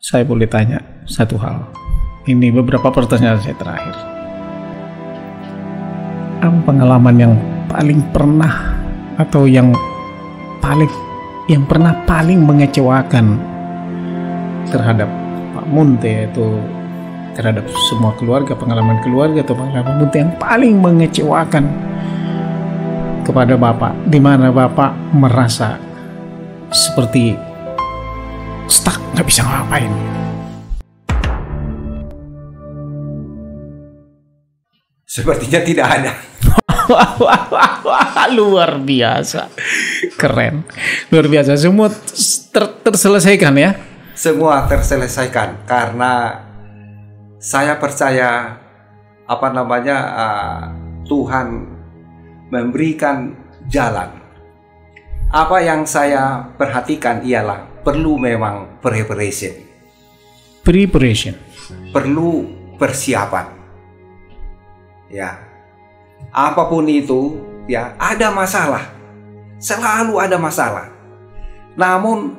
Saya boleh tanya satu hal. Ini beberapa pertanyaan saya terakhir. Apa pengalaman yang paling pernah atau yang pernah paling mengecewakan terhadap Pak Munte, atau terhadap semua keluarga, pengalaman keluarga atau pengalaman Munte yang paling mengecewakan kepada Bapak, di mana Bapak merasa seperti stuck, nggak bisa ngapain? Sepertinya tidak ada. Luar biasa, keren, luar biasa. Semua terselesaikan ya? Semua terselesaikan karena saya percaya Tuhan memberikan jalan. Apa yang saya perhatikan ialah perlu memang preparation, perlu persiapan. Ya, apapun itu, ya ada masalah, selalu ada masalah. Namun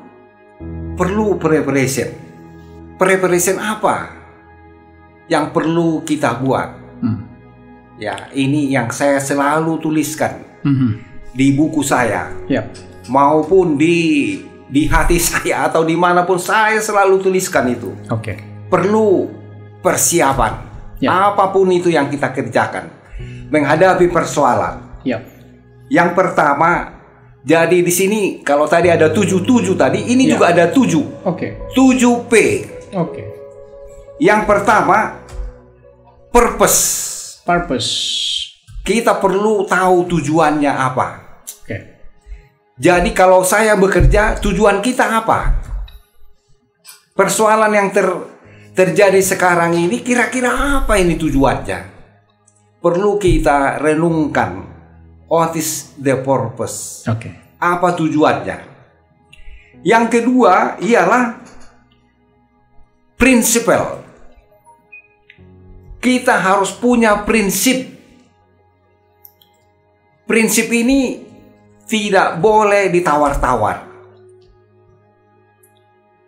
perlu preparation. Preparation apa yang perlu kita buat? Ya, ini yang saya selalu tuliskan di buku saya, maupun di hati saya atau dimanapun saya selalu tuliskan itu. Perlu persiapan. Apapun itu yang kita kerjakan menghadapi persoalan. Yang pertama, jadi di sini kalau tadi ada 7 tadi, ini juga ada 7. 7P. Yang pertama, purpose. Kita perlu tahu tujuannya apa. Jadi kalau saya bekerja, tujuan kita apa? Persoalan yang terjadi sekarang ini, kira-kira apa ini tujuannya? Perlu kita renungkan. What is the purpose? Apa tujuannya? Yang kedua ialah prinsipal. Kita harus punya prinsip. Prinsip ini tidak boleh ditawar-tawar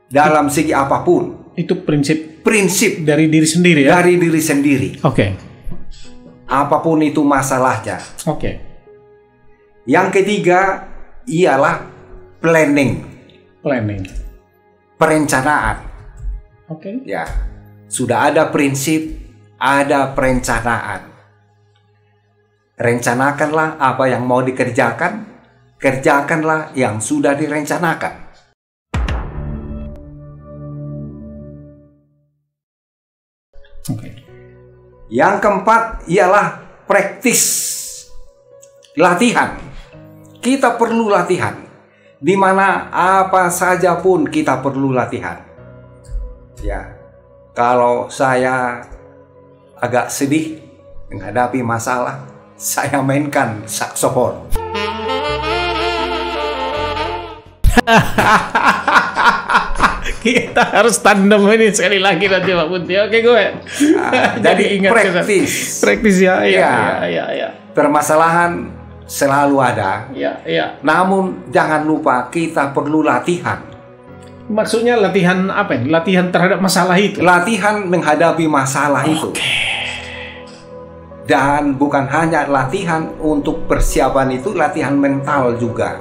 dalam segi apapun. Itu prinsip dari diri sendiri ya? Dari diri sendiri. Apapun itu masalahnya. Yang ketiga ialah planning. Perencanaan. Ya, sudah ada prinsip, ada perencanaan. Rencanakanlah apa yang mau dikerjakan, kerjakanlah yang sudah direncanakan. Yang keempat ialah praktis, latihan. Kita perlu latihan. Di mana apa saja pun kita perlu latihan. Ya, kalau saya agak sedih menghadapi masalah, saya mainkan saksofon. Kita harus tandem ini sekali lagi nanti Pak Munte. Gue. Jadi ingat praktis ya. Permasalahan selalu ada. Namun jangan lupa kita perlu latihan. Maksudnya latihan apa? Latihan terhadap masalah itu. Latihan menghadapi masalah itu. Dan bukan hanya latihan untuk persiapan itu, latihan mental juga.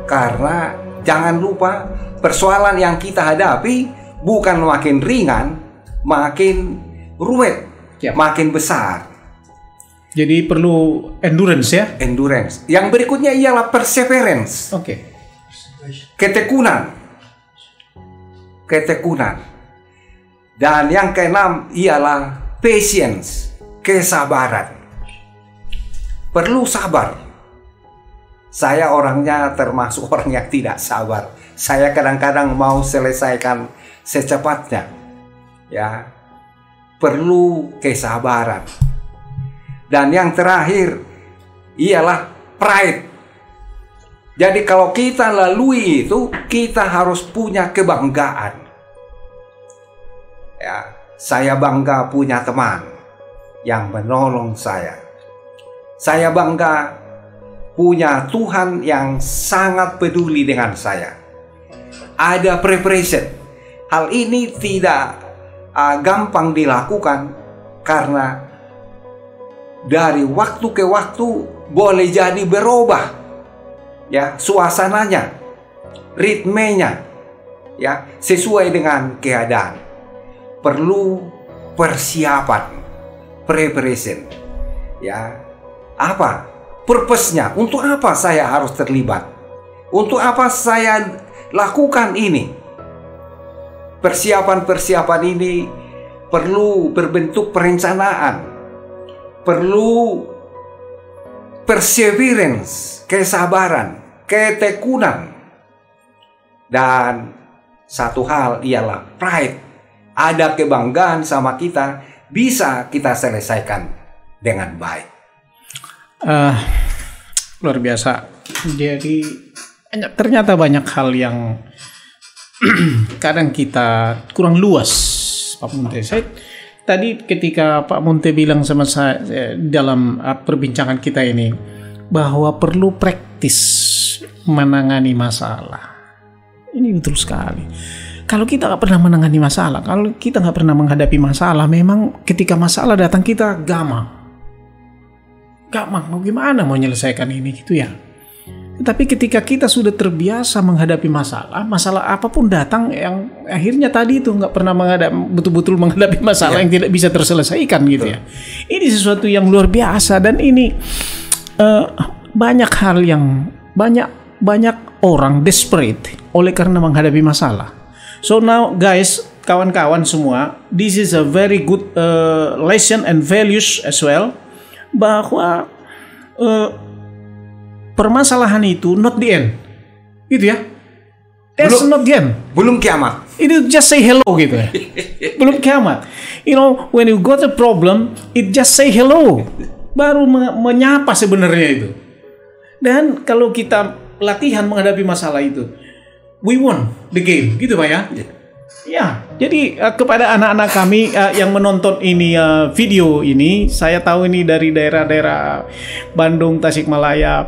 Karena jangan lupa persoalan yang kita hadapi bukan makin ringan, makin rumit, makin besar. Jadi perlu endurance ya? Endurance. Yang berikutnya ialah perseverance. Ketekunan. Dan yang keenam ialah patience. Kesabaran. Perlu sabar. Saya orangnya termasuk orang yang tidak sabar. Saya kadang-kadang mau selesaikan secepatnya. Ya. Perlu kesabaran. Dan yang terakhir ialah pride. Jadi kalau kita lalui itu, kita harus punya kebanggaan. Ya, saya bangga punya teman yang menolong saya. Saya bangga punya Tuhan yang sangat peduli dengan saya. Ada preparation, hal ini tidak gampang dilakukan karena dari waktu ke waktu boleh jadi berubah ya suasananya, ritmenya ya sesuai dengan keadaan. Perlu persiapan, preparation ya. Apa purpose-nya? Untuk apa saya harus terlibat? Untuk apa saya lakukan ini? Persiapan-persiapan ini perlu berbentuk perencanaan, perlu perseverance, kesabaran, ketekunan. Dan satu hal ialah pride. Ada kebanggaan sama kita, bisa kita selesaikan dengan baik. Luar biasa. Jadi ternyata banyak hal yang kadang kita kurang luas, Pak Munte. Tadi ketika Pak Munte bilang sama saya dalam perbincangan kita ini bahwa perlu praktis menangani masalah. Ini betul sekali. Kalau kita nggak pernah menangani masalah, kalau kita nggak pernah menghadapi masalah, memang ketika masalah datang kita gamang. Mau gimana mau menyelesaikan ini gitu ya. Tapi ketika kita sudah terbiasa menghadapi masalah apapun datang, yang akhirnya tadi itu nggak pernah betul-betul menghadapi masalah yang tidak bisa terselesaikan gitu ya. Ini sesuatu yang luar biasa dan ini banyak hal yang banyak orang desperate oleh karena menghadapi masalah. So now guys, kawan-kawan semua, this is a very good lesson and values as well, bahwa permasalahan itu not the end, gitu ya. That's not the end. Belum kiamat. Itu just say hello gitu ya. Belum kiamat. You know, when you got a problem, it just say hello. Baru menyapa sebenarnya itu. Dan kalau kita latihan menghadapi masalah itu, we won the game, gitu Pak ya. Ya, jadi kepada anak-anak kami yang menonton ini video ini, saya tahu ini dari daerah-daerah Bandung, Tasikmalaya,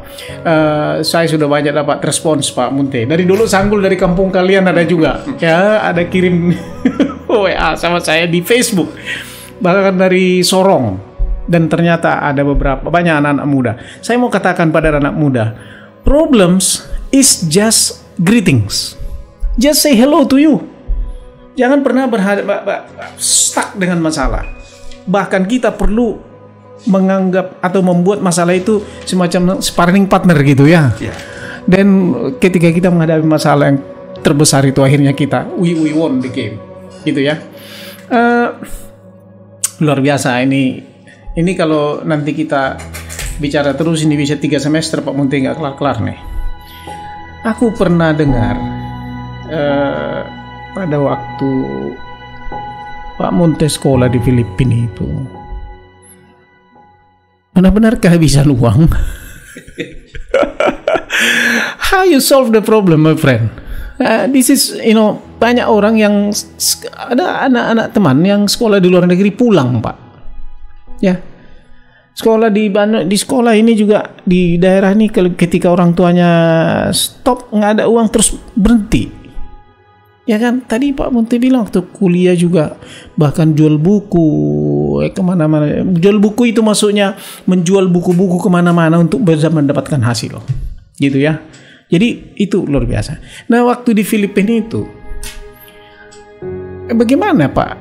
saya sudah banyak dapat respons Pak Munte. Dari dulu Sanggul dari kampung kalian ada juga, ya ada kirim WA sama saya di Facebook, bahkan dari Sorong, dan ternyata ada banyak anak-anak muda. Saya mau katakan pada anak muda, problems is just greetings, just say hello to you. Jangan pernah stuck dengan masalah. Bahkan kita perlu menganggap atau membuat masalah itu semacam sparring partner gitu ya. Dan ketika kita menghadapi masalah yang terbesar itu, akhirnya kita we won the game, gitu ya. Luar biasa ini kalau nanti kita bicara terus ini bisa 3 semester Pak Munte nggak kelar-kelar nih. Aku pernah dengar pada waktu Pak Munte sekolah di Filipina itu, benar-benar kehabisan uang. How you solve the problem, my friend? This is, banyak orang yang ada anak-anak teman yang sekolah di luar negeri pulang, Pak. Ya, sekolah di sekolah ini juga di daerah ini, ketika orang tuanya stop nggak ada uang terus berhenti. Ya kan, tadi Pak Munte bilang waktu kuliah juga bahkan jual buku kemana-mana. Jual buku itu maksudnya menjual buku-buku kemana-mana untuk bisa mendapatkan hasil, gitu ya. Jadi itu luar biasa. Nah, waktu di Filipina itu, bagaimana Pak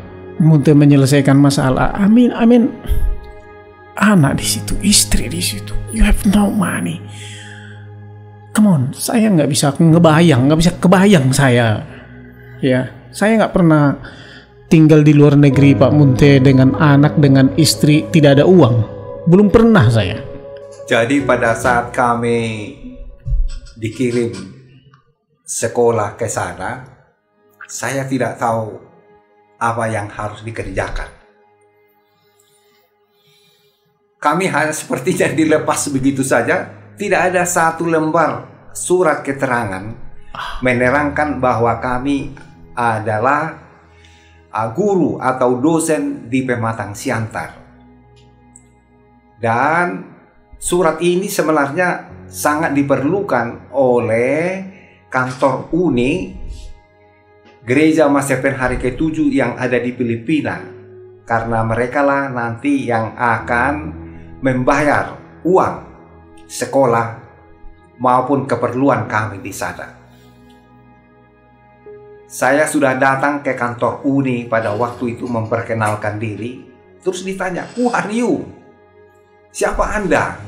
Munte menyelesaikan masalah? Amin, anak di situ, istri di situ. You have no money. Come on, saya nggak bisa kebayang saya. Ya, saya nggak pernah tinggal di luar negeri Pak Munte dengan anak, dengan istri, tidak ada uang. Belum pernah saya. Jadi pada saat kami dikirim sekolah ke sana, saya tidak tahu apa yang harus dikerjakan. Kami hanya sepertinya dilepas begitu saja, tidak ada satu lembar surat keterangan menerangkan bahwa kami adalah guru atau dosen di Pematang Siantar. Dan surat ini sebenarnya sangat diperlukan oleh kantor UNI gereja Mas Stephen hari ke-7 yang ada di Filipina, karena mereka lah nanti yang akan membayar uang sekolah maupun keperluan kami di sana. Saya sudah datang ke kantor Uni pada waktu itu memperkenalkan diri, terus ditanya, "Who are you? Siapa Anda?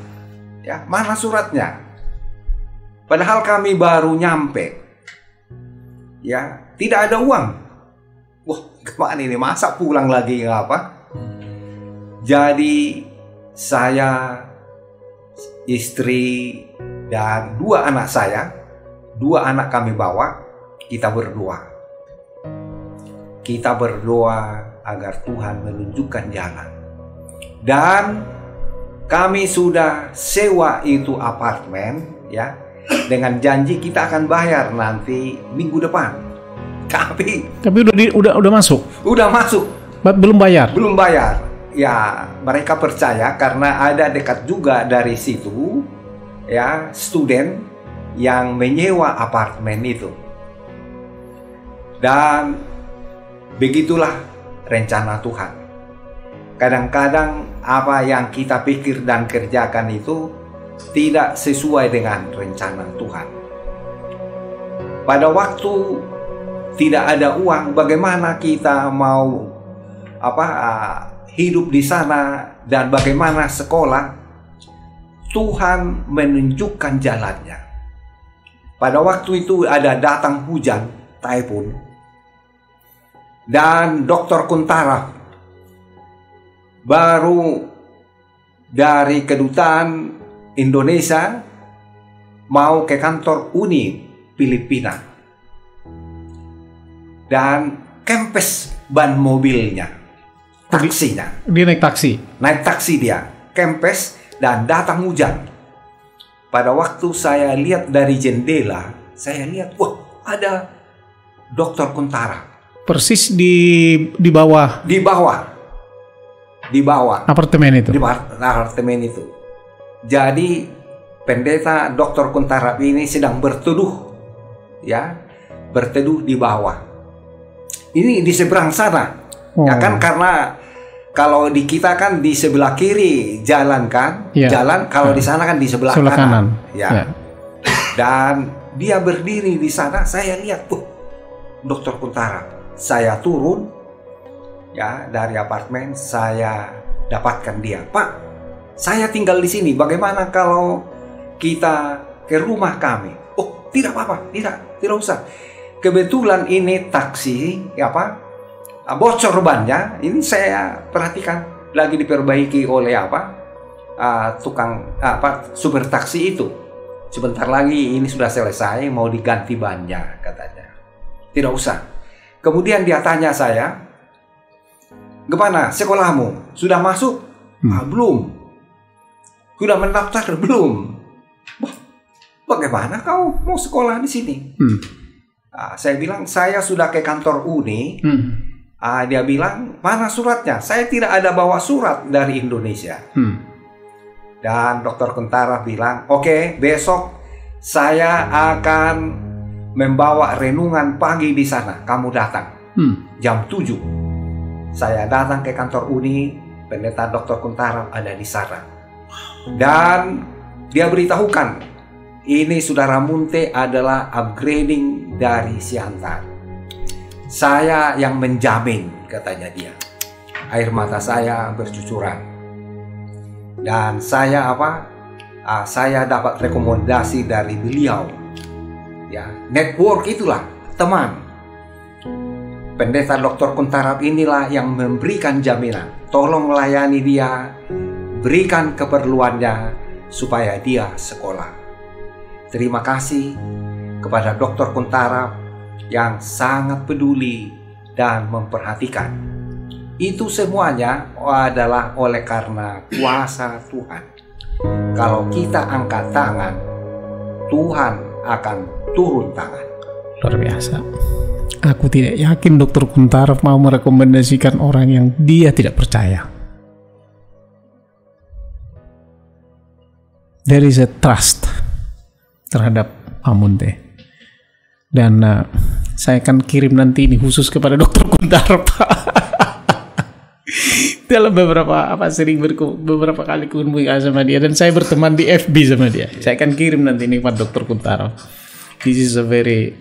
Ya, mana suratnya?" Padahal kami baru nyampe. Ya, tidak ada uang. Wah, kemana ini? Masa pulang lagi nggak apa? Jadi saya, istri, dan 2 anak saya, 2 anak kami bawa, kita berdoa. Kita berdoa agar Tuhan menunjukkan jalan. Dan kami sudah sewa itu apartemen, ya, dengan janji kita akan bayar nanti minggu depan. Tapi udah masuk. Udah masuk. Belum bayar. Belum bayar. Ya, mereka percaya karena ada dekat juga dari situ, ya, student yang menyewa apartemen itu. Dan begitulah rencana Tuhan. Kadang-kadang apa yang kita pikir dan kerjakan itu tidak sesuai dengan rencana Tuhan. Pada waktu tidak ada uang, bagaimana kita mau hidup di sana dan bagaimana sekolah? Tuhan menunjukkan jalannya. Pada waktu itu ada datang hujan, typhoon, dan Dr. Kuntara baru dari kedutaan Indonesia mau ke kantor Uni Filipina, dan kempes ban mobilnya, taksinya. Dia naik taksi. Naik taksi dia, kempes, dan datang hujan. Pada waktu saya lihat dari jendela, saya lihat, wah, ada Dr. Kuntara. Persis di bawah. Di bawah Apartemen itu. Di apartemen itu. Jadi pendeta Dr. Kuntara ini sedang berteduh, ya, berteduh di bawah. Ini di seberang sana, ya kan, karena kalau di kita kan di sebelah kiri jalan kan, jalan. Kalau di sana kan di sebelah kanan. Ya. Dan dia berdiri di sana. Saya lihat, tuh, Dr. Kuntara. Saya turun, ya, dari apartemen. Saya dapatkan dia. "Pak, saya tinggal di sini. Bagaimana kalau kita ke rumah kami?" "Oh, tidak apa-apa. Tidak usah. Kebetulan ini taksi, bocor bannya. Ini saya perhatikan lagi diperbaiki oleh tukang supir taksi itu. Sebentar lagi ini sudah selesai, mau diganti bannya," katanya. "Tidak usah." Kemudian dia tanya saya, "Gimana sekolahmu? Sudah masuk?" "Belum." "Sudah mendaftar?" "Belum." "Wah, bagaimana kau mau sekolah di sini?" Saya bilang, "Saya sudah ke kantor Uni." Dia bilang, "Mana suratnya?" "Saya tidak ada bawa surat dari Indonesia." Dan Dr. Kuntara bilang, "Oke, besok saya akan membawa renungan pagi di sana. Kamu datang jam 7. Saya datang ke kantor Uni. Pendeta Dr. Kuntara ada di sana. Dan dia beritahukan, ini Saudara Munte adalah upgrading dari Siantar. Saya yang menjamin, katanya dia. Air mata saya bercucuran. Dan saya saya dapat rekomendasi dari beliau. Ya, network itulah, teman. Pendeta Dr. Kuntara inilah yang memberikan jaminan. Tolong layani dia, berikan keperluannya supaya dia sekolah. Terima kasih kepada Dr. Kuntara yang sangat peduli dan memperhatikan. Itu semuanya adalah oleh karena kuasa Tuhan. Kalau kita angkat tangan, Tuhan akan turun tangan. Luar biasa. Aku tidak yakin Dr. Kuntara mau merekomendasikan orang yang dia tidak percaya. There is a trust terhadap Pak Munte. Dan saya akan kirim nanti ini khusus kepada Dokter Kuntara, Pak. Dalam beberapa kali komunikasi sama dia, dan saya berteman di FB sama dia. Saya akan kirim nanti ini kepada Dokter Kuntara. This is a very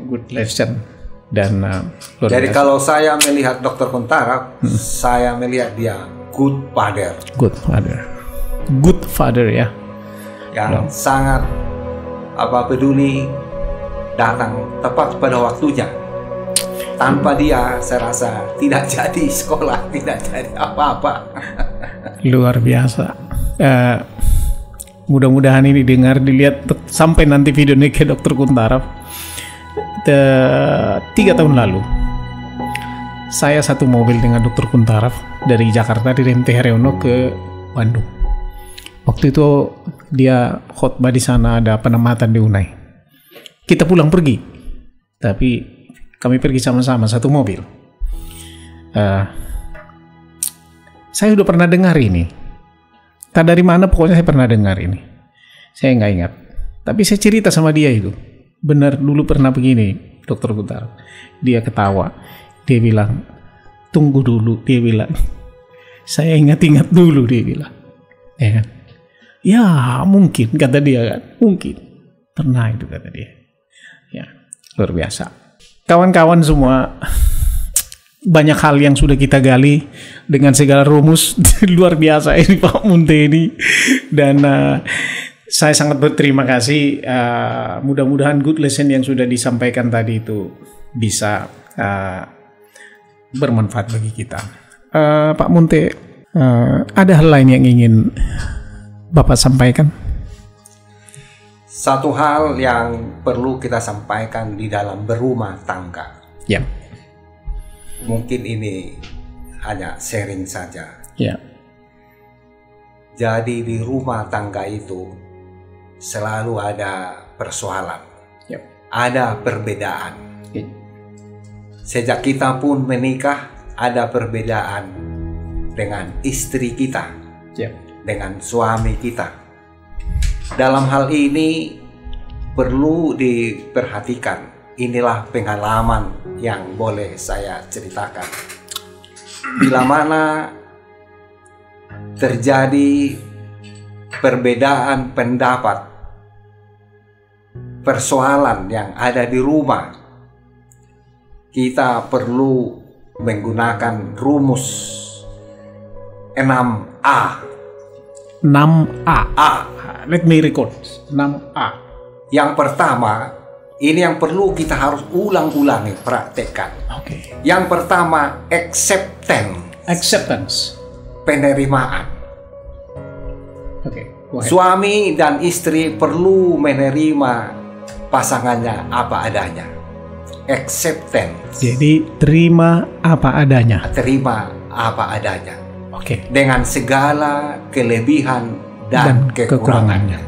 good lesson. Dan jadi kalau saya melihat Dokter Kuntara, saya melihat dia good father. Good father ya. Yang sangat peduli, datang tepat pada waktunya. Tanpa dia, saya rasa tidak jadi sekolah, tidak jadi apa-apa. Luar biasa. Mudah-mudahan ini dilihat sampai nanti video ini ke Dokter Kuntara. 3 tahun lalu, saya satu mobil dengan Dokter Kuntara dari Jakarta, dari MT Haryono ke Bandung. Waktu itu dia khotbah di sana, ada penempatan di Unai. Kita pulang pergi, tapi kami pergi sama-sama satu mobil. Saya sudah pernah dengar ini. Tak dari mana, pokoknya saya pernah dengar ini. Saya nggak ingat. Tapi saya cerita sama dia itu. Benar, dulu pernah begini, Dokter Kuntara. Dia ketawa. Dia bilang, tunggu dulu. Dia bilang, saya ingat-ingat dulu, dia bilang. Ya kan? Ya, mungkin, kata dia kan. Mungkin. Pernah itu, kata dia. Ya, luar biasa. Kawan-kawan semua, banyak hal yang sudah kita gali dengan segala rumus. Luar biasa ini Pak Munte ini. Dan saya sangat berterima kasih. Mudah-mudahan good lesson yang sudah disampaikan tadi itu bisa bermanfaat bagi kita. Pak Munte, ada hal lain yang ingin Bapak sampaikan? Satu hal yang perlu kita sampaikan di dalam berumah tangga. Ya. Mungkin ini hanya sharing saja. Ya. Jadi di rumah tangga itu selalu ada persoalan. Ya. Ada perbedaan. Ya. Sejak kita pun menikah, ada perbedaan dengan istri kita. Ya. Dengan suami kita. Dalam hal ini perlu diperhatikan. Inilah pengalaman yang boleh saya ceritakan. Bila mana terjadi perbedaan pendapat, persoalan yang ada di rumah, kita perlu menggunakan rumus 6A. 6A. Let me record. 6A. Yang pertama, ini yang perlu kita harus ulang-ulangi, praktekkan. Oke. Yang pertama, acceptance. Penerimaan. Oke. Suami dan istri perlu menerima pasangannya apa adanya. Acceptance. Jadi terima apa adanya. Terima apa adanya. Oke. Dengan segala kelebihan dan kekurangannya.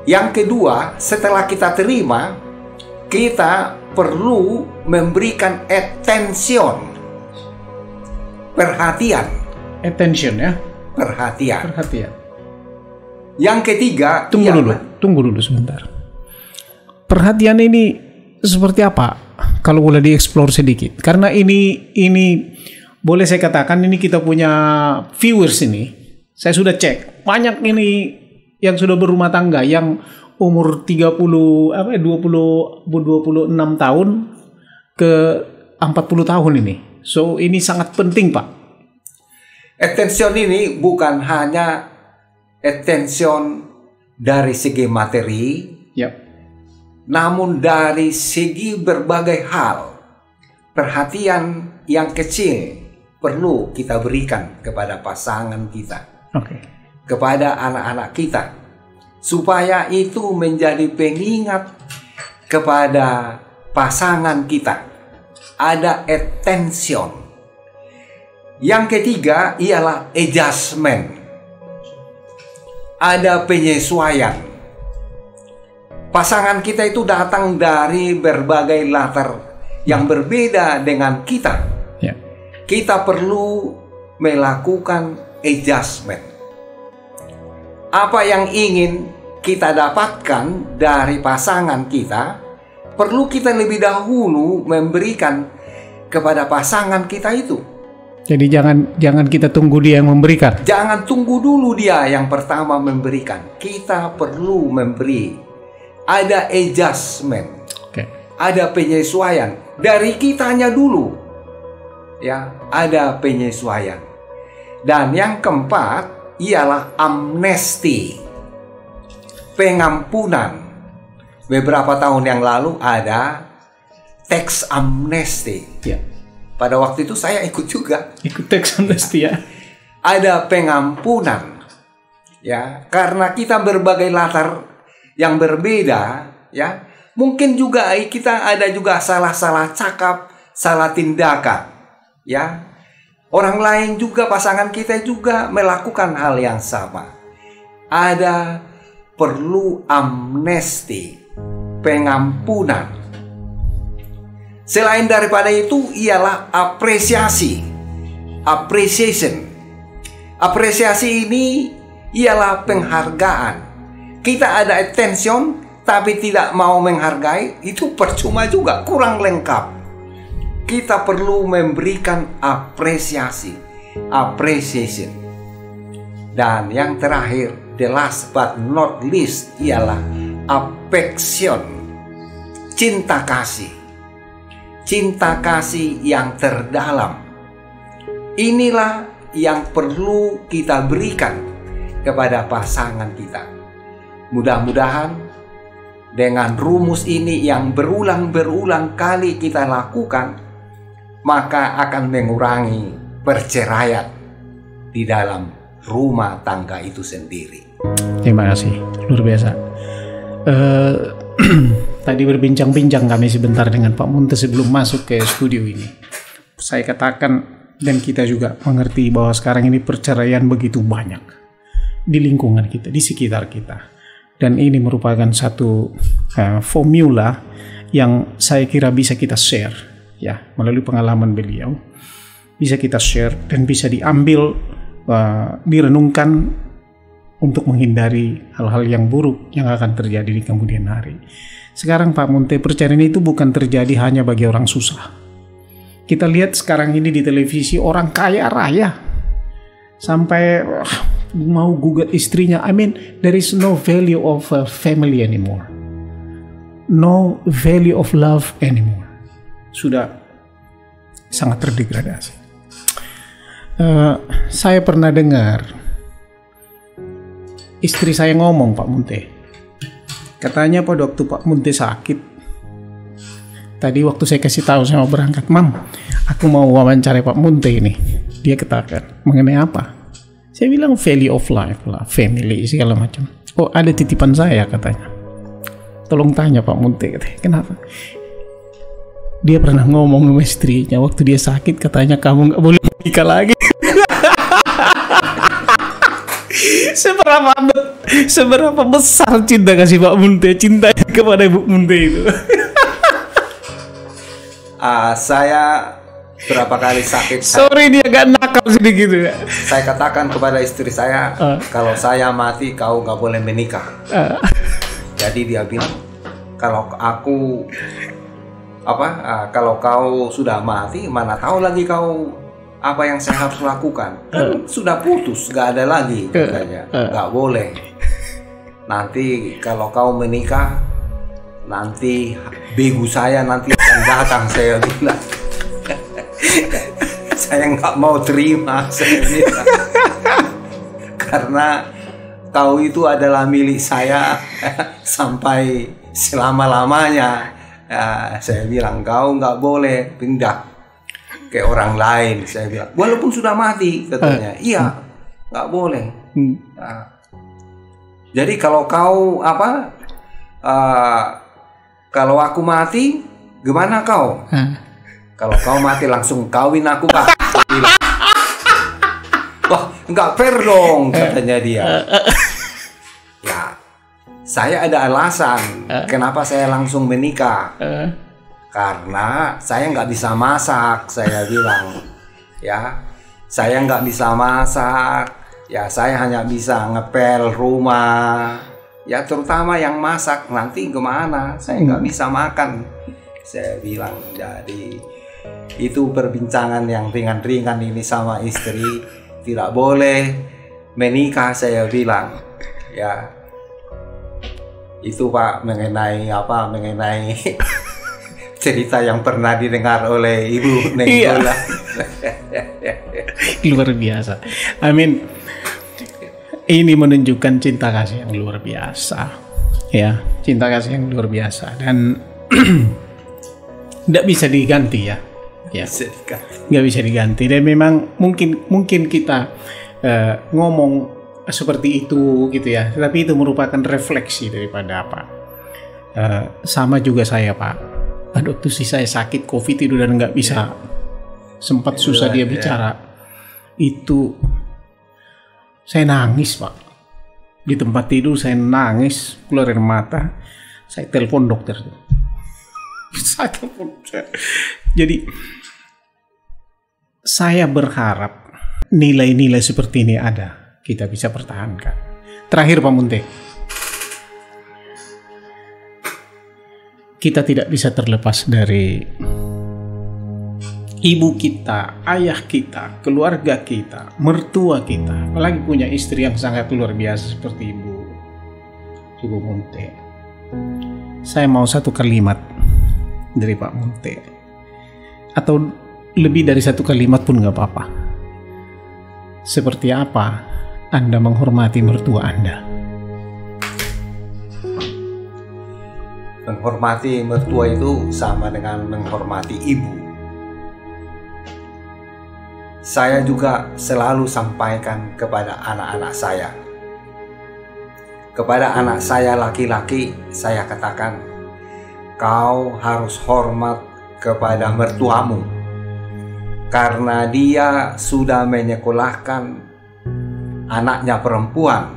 Yang kedua, setelah kita terima, kita perlu memberikan perhatian. Attention ya. Perhatian. Yang ketiga, tunggu dulu sebentar. Perhatian ini seperti apa? Kalau boleh dieksplor sedikit. Karena ini boleh saya katakan ini kita punya viewers ini. Saya sudah cek. Banyak ini yang sudah berumah tangga yang umur 26 tahun ke 40 tahun ini. So ini sangat penting, Pak. Attention ini bukan hanya attention dari segi materi, namun dari segi berbagai hal. Perhatian yang kecil perlu kita berikan kepada pasangan kita, kepada anak-anak kita, supaya itu menjadi pengingat kepada pasangan kita. Ada attention. Yang ketiga ialah adjustment. Ada penyesuaian. Pasangan kita itu datang dari berbagai latar yang berbeda dengan kita. Kita perlu melakukan adjustment. Apa yang ingin kita dapatkan dari pasangan kita, perlu kita lebih dahulu memberikan kepada pasangan kita itu. Jadi jangan kita tunggu dia yang memberikan. Jangan tunggu dulu dia yang pertama memberikan. Kita perlu memberi. Ada adjustment. Oke. Ada penyesuaian dari kitanya dulu. Ya, ada penyesuaian. Dan yang keempat ialah amnesti. Pengampunan. Beberapa tahun yang lalu ada tax amnesty. Ya. Pada waktu itu saya ikut juga. Ikut tax amnesty ya. Ada pengampunan. Ya, karena kita berbagai latar yang berbeda, ya. Mungkin juga kita ada juga salah-salah cakap, salah tindakan, ya. Orang lain juga, pasangan kita juga melakukan hal yang sama. Ada perlu amnesti, pengampunan. Selain daripada itu ialah apresiasi. Appreciation. Apresiasi ini ialah penghargaan. Kita ada attention tapi tidak mau menghargai, itu percuma juga, kurang lengkap. Kita perlu memberikan apresiasi. Appreciation. Dan yang terakhir, the last but not least ialah affection. Cinta kasih. Cinta kasih yang terdalam. Inilah yang perlu kita berikan kepada pasangan kita. Mudah-mudahan dengan rumus ini yang berulang-berulang kali kita lakukan, maka akan mengurangi perceraian di dalam rumah tangga itu sendiri. Terima kasih, luar biasa. Tadi berbincang-bincang kami sebentar dengan Pak Munte sebelum masuk ke studio ini. Saya katakan dan kita juga mengerti bahwa sekarang ini perceraian begitu banyak di lingkungan kita, di sekitar kita. Dan ini merupakan satu formula yang saya kira bisa kita share, ya, melalui pengalaman beliau. Bisa kita share dan bisa diambil, direnungkan untuk menghindari hal-hal yang buruk yang akan terjadi di kemudian hari. Sekarang Pak Munte, perceraian itu bukan terjadi hanya bagi orang susah. Kita lihat sekarang ini di televisi orang kaya raya sampai mau gugat istrinya. I mean, there is no value of family anymore. No value of love anymore. Sudah sangat terdegradasi. Saya pernah dengar istri saya ngomong, Pak Munte. Katanya pada waktu Pak Munte sakit, tadi waktu saya kasih tahu saya mau berangkat, Mam, aku mau wawancara Pak Munte ini. Dia katakan, mengenai apa? Saya bilang value of life lah, family segala macam. Oh, ada titipan saya katanya. Tolong tanya Pak Munte, katanya. Kenapa? Dia pernah ngomong sama istrinya waktu dia sakit, katanya kamu nggak boleh menikah lagi. Seberapa besar cinta kasih Pak Munte, cintanya kepada Ibu Munte itu. Saya berapa kali sakit. Sorry dia gak nakal sedikit ya. Saya katakan kepada istri saya, kalau saya mati kau gak boleh menikah. Jadi dia bilang, kalau aku kalau kau sudah mati, mana tahu lagi kau apa yang saya harus lakukan. Kan sudah putus, gak ada lagi katanya. Gak boleh. Nanti kalau kau menikah, nanti begu saya nanti akan datang, saya bilang. Saya nggak mau terima, saya bilang. Karena kau itu adalah milik saya sampai selama-lamanya. Saya bilang kau nggak boleh pindah ke orang lain, saya bilang. Walaupun sudah mati, katanya. Iya, nggak boleh. Jadi kalau kau kalau aku mati, gimana kau? Kalau kau mati langsung kawin aku, Pak. Wah, nggak fair dong, katanya dia. Ya, saya ada alasan kenapa saya langsung menikah. Karena saya nggak bisa masak, saya bilang. Ya, saya nggak bisa masak. Ya, saya hanya bisa ngepel rumah. Ya terutama yang masak, nanti gimana? Saya nggak bisa makan. Saya bilang, jadi itu perbincangan yang ringan-ringan ini sama istri. Tidak boleh menikah, saya bilang. Ya, itu Pak mengenai apa? Mengenai cerita yang pernah didengar oleh Ibu Nenggola. Luar biasa. I mean, ini menunjukkan cinta kasih yang luar biasa, ya, cinta kasih yang luar biasa, dan tidak bisa diganti, ya, nggak bisa diganti. Dan memang mungkin kita ngomong seperti itu gitu ya, tapi itu merupakan refleksi daripada apa. Sama juga saya Pak, waktu saya sakit COVID itu dan nggak bisa, sempat susah dia bicara, itu saya nangis Pak, di tempat tidur saya nangis, keluar air mata, saya telepon dokter. Jadi saya berharap nilai-nilai seperti ini ada, kita bisa pertahankan. Terakhir Pak Munte, kita tidak bisa terlepas dari ibu kita, ayah kita, keluarga kita, mertua kita, apalagi punya istri yang sangat luar biasa seperti Ibu Munte. Saya mau satu kalimat dari Pak Munte, atau lebih dari satu kalimat pun nggak apa-apa. Seperti apa Anda menghormati mertua Anda? Menghormati mertua itu sama dengan menghormati ibu. Saya juga selalu sampaikan kepada anak-anak saya. Kepada anak saya laki-laki, saya katakan, kau harus hormat kepada mertuamu, karena dia sudah menyekolahkan anaknya perempuan,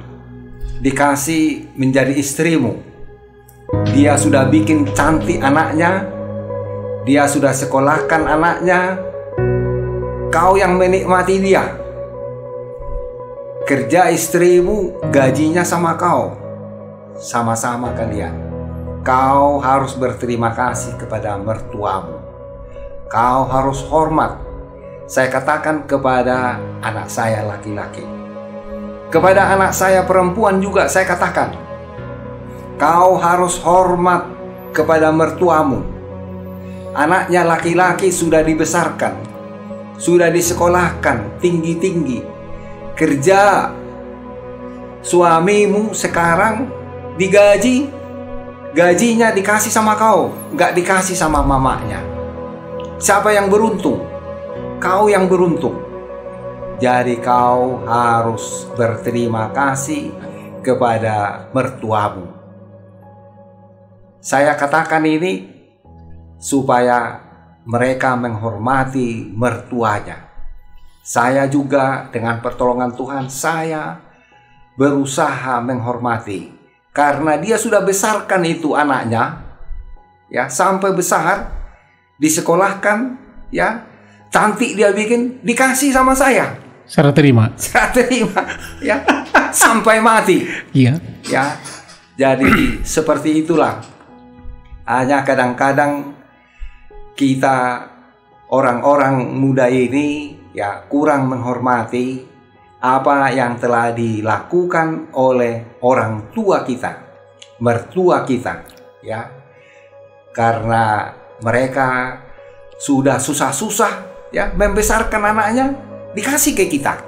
dikasih menjadi istrimu. Dia sudah bikin cantik anaknya, dia sudah sekolahkan anaknya. Kau yang menikmati dia. Kerja istrimu, gajinya sama kau, sama-sama kalian. Kau harus berterima kasih kepada mertuamu. Kau harus hormat. Saya katakan kepada anak saya laki-laki. Kepada anak saya perempuan juga saya katakan, kau harus hormat kepada mertuamu. Anaknya laki-laki sudah dibesarkan, sudah disekolahkan tinggi-tinggi. Kerja suamimu sekarang digaji, gajinya dikasih sama kau, nggak dikasih sama mamanya. Siapa yang beruntung? Kau yang beruntung. Jadi kau harus berterima kasih kepada mertuamu. Saya katakan ini supaya mereka menghormati mertuanya. Saya juga dengan pertolongan Tuhan, saya berusaha menghormati, karena dia sudah besarkan itu anaknya, ya, sampai besar, disekolahkan, ya, cantik dia bikin, dikasih sama saya. Saya terima. Saya terima, ya, sampai mati. Iya. Ya, jadi seperti itulah. Hanya kadang-kadang kita orang-orang muda ini ya kurang menghormati apa yang telah dilakukan oleh orang tua kita, mertua kita, ya. Karena mereka sudah susah-susah ya membesarkan anaknya, dikasih ke kita.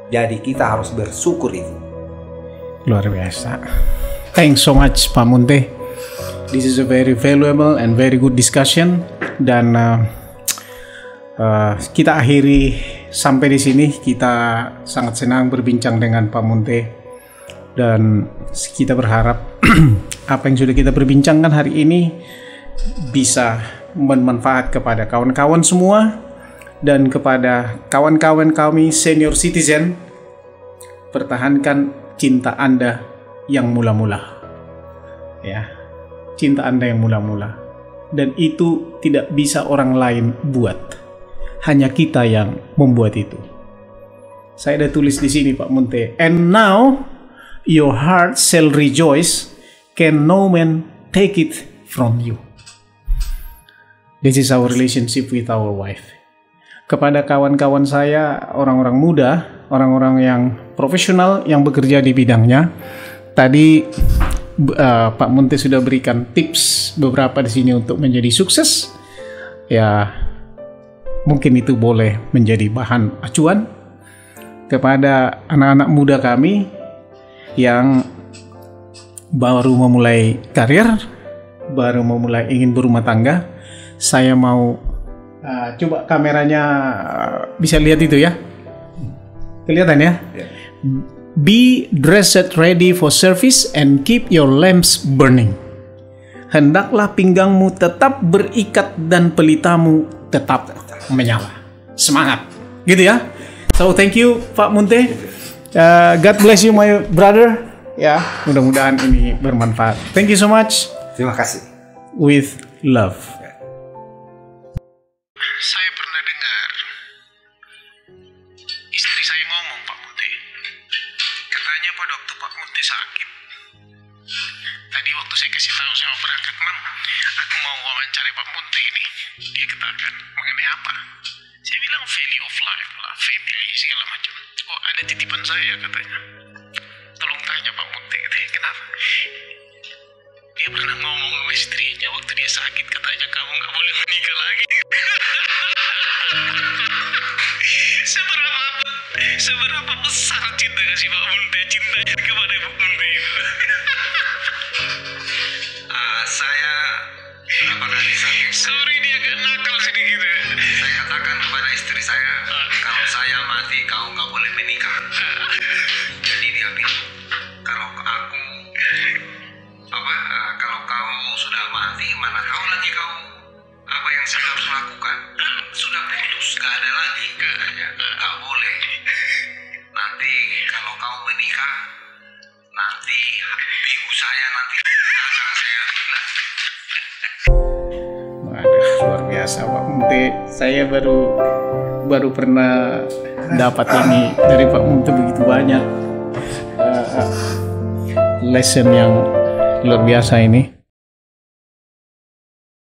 Jadi kita harus bersyukur itu. Luar biasa. Thanks so much Pak Munte. This is a very valuable and very good discussion, dan kita akhiri sampai di sini. Kita sangat senang berbincang dengan Pak Munte, dan kita berharap apa yang sudah kita perbincangkan hari ini bisa bermanfaat kepada kawan-kawan semua dan kepada kawan-kawan kami senior citizen. Pertahankan cinta Anda yang mula-mula, ya. Cinta Anda yang mula-mula, dan itu tidak bisa orang lain buat, hanya kita yang membuat itu. Saya udah tulis di sini Pak Munte. And now your heart shall rejoice, can no man take it from you. This is our relationship with our wife. Kepada kawan-kawan saya, orang-orang muda, orang-orang yang profesional yang bekerja di bidangnya, tadi Pak Munte sudah berikan tips beberapa di sini untuk menjadi sukses. Ya, mungkin itu boleh menjadi bahan acuan kepada anak-anak muda kami yang baru memulai karir, baru memulai ingin berumah tangga. Saya mau coba kameranya bisa lihat itu ya. Kelihatan ya? Be dressed ready for service and keep your lamps burning. Hendaklah pinggangmu tetap berikat dan pelitamu tetap menyala. Semangat. Gitu ya. So thank you Pak Munte. God bless you my brother. Ya, mudah-mudahan ini bermanfaat. Thank you so much. Terima kasih. With love. Saya pernah dengar istri saya ngomong, Pak Munte. Katanya pada waktu Pak Munte sakit. Tadi waktu saya kasih tahu saya mau berangkat, Mam, aku mau wawancara Pak Munte ini. Dia katakan, mengenai apa? Saya bilang value of life lah, family segala macam. Oh, ada titipan saya katanya. Tolong tanya Pak Munte, katanya, kenapa? Dia pernah ngomong sama istrinya waktu dia sakit, katanya kamu nggak boleh menikah lagi. Seberapa besar cinta kasih Pak Munte, cintanya kepada Pak Munte itu. Saya sorry dia agak nakal sedikit. Saya katakan kepada istri saya, kalau saya mati kau nggak boleh menikah. Jadi dia bilang, kalau kau sudah mati, mana tahu lagi kau apa yang saya harus lakukan. Sudah putus, gak ada lagi, gak boleh. Nanti kalau kau menikah, nanti minggu saya nanti anak saya bilang. Waduh, luar biasa Pak Munte. Saya baru pernah dapat ini dari Pak Munte, begitu banyak lesson yang luar biasa ini.